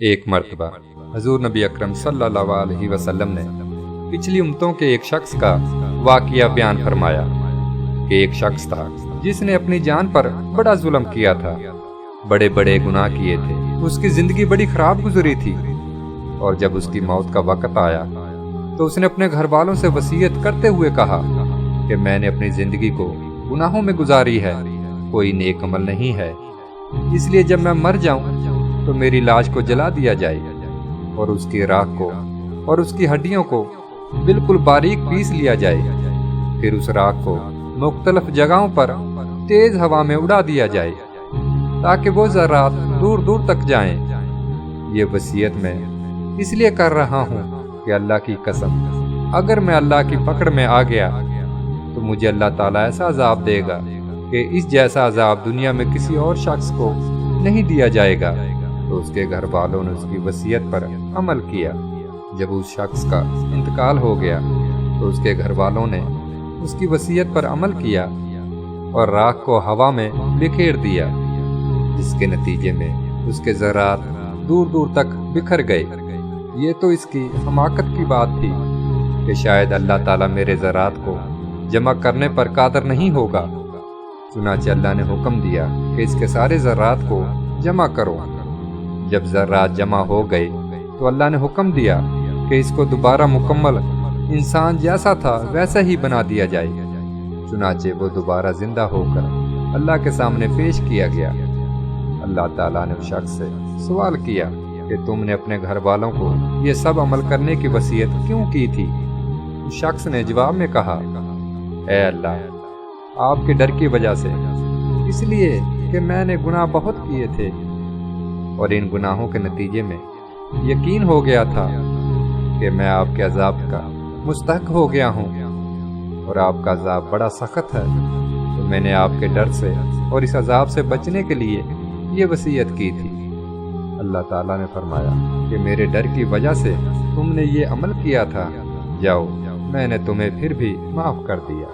ایک مرتبہ حضور نبی اکرم صلی اللہ علیہ وسلم نے پچھلی امتوں کے ایک شخص کا واقعہ بیان فرمایا کہ ایک شخص تھا جس نے اپنی جان پر بڑا ظلم کیا تھا، بڑے بڑے گناہ کیے تھے، اس کی زندگی بڑی خراب گزری تھی، اور جب اس کی موت کا وقت آیا تو اس نے اپنے گھر والوں سے وصیت کرتے ہوئے کہا کہ میں نے اپنی زندگی کو گناہوں میں گزاری ہے، کوئی نیک عمل نہیں ہے، اس لیے جب میں مر جاؤں تو میری لاش کو جلا دیا جائے اور اس کی راکھ کو اور اس کی ہڈیوں کو بالکل باریک پیس لیا جائے، پھر اس راکھ کو مختلف جگہوں پر تیز ہوا میں اڑا دیا جائے تاکہ وہ ذرات دور دور تک جائیں۔ یہ وصیت میں اس لیے کر رہا ہوں کہ اللہ کی قسم، اگر میں اللہ کی پکڑ میں آ گیا تو مجھے اللہ تعالیٰ ایسا عذاب دے گا کہ اس جیسا عذاب دنیا میں کسی اور شخص کو نہیں دیا جائے گا۔ تو اس کے گھر والوں نے اس کی وصیت پر عمل کیا۔ جب اس شخص کا انتقال ہو گیا تو اس کے گھر والوں نے اس کی وصیت پر عمل کیا اور راکھ کو ہوا میں بکھیر دیا، جس کے نتیجے میں اس کے ذرات دور دور تک بکھر گئے۔ یہ تو اس کی حماقت کی بات تھی کہ شاید اللہ تعالیٰ میرے ذرات کو جمع کرنے پر قادر نہیں ہوگا، چنانچہ اللہ نے حکم دیا کہ اس کے سارے ذرات کو جمع کرو۔ جب ذرات جمع ہو گئے تو اللہ نے حکم دیا کہ اس کو دوبارہ مکمل انسان جیسا تھا ویسا ہی بنا دیا جائے، چنانچہ وہ دوبارہ زندہ ہو کر اللہ کے سامنے پیش کیا گیا۔ اللہ تعالیٰ نے اس شخص سے سوال کیا کہ تم نے اپنے گھر والوں کو یہ سب عمل کرنے کی وصیت کیوں کی تھی؟ اس شخص نے جواب میں کہا، اے اللہ، آپ کے ڈر کی وجہ سے، اس لیے کہ میں نے گناہ بہت کیے تھے اور ان گناہوں کے نتیجے میں یقین ہو گیا تھا کہ میں آپ کے عذاب کا مستحق ہو گیا ہوں اور آپ کا عذاب بڑا سخت ہے، تو میں نے آپ کے ڈر سے اور اس عذاب سے بچنے کے لیے یہ وصیت کی تھی۔ اللہ تعالیٰ نے فرمایا کہ میرے ڈر کی وجہ سے تم نے یہ عمل کیا تھا، جاؤ میں نے تمہیں پھر بھی معاف کر دیا۔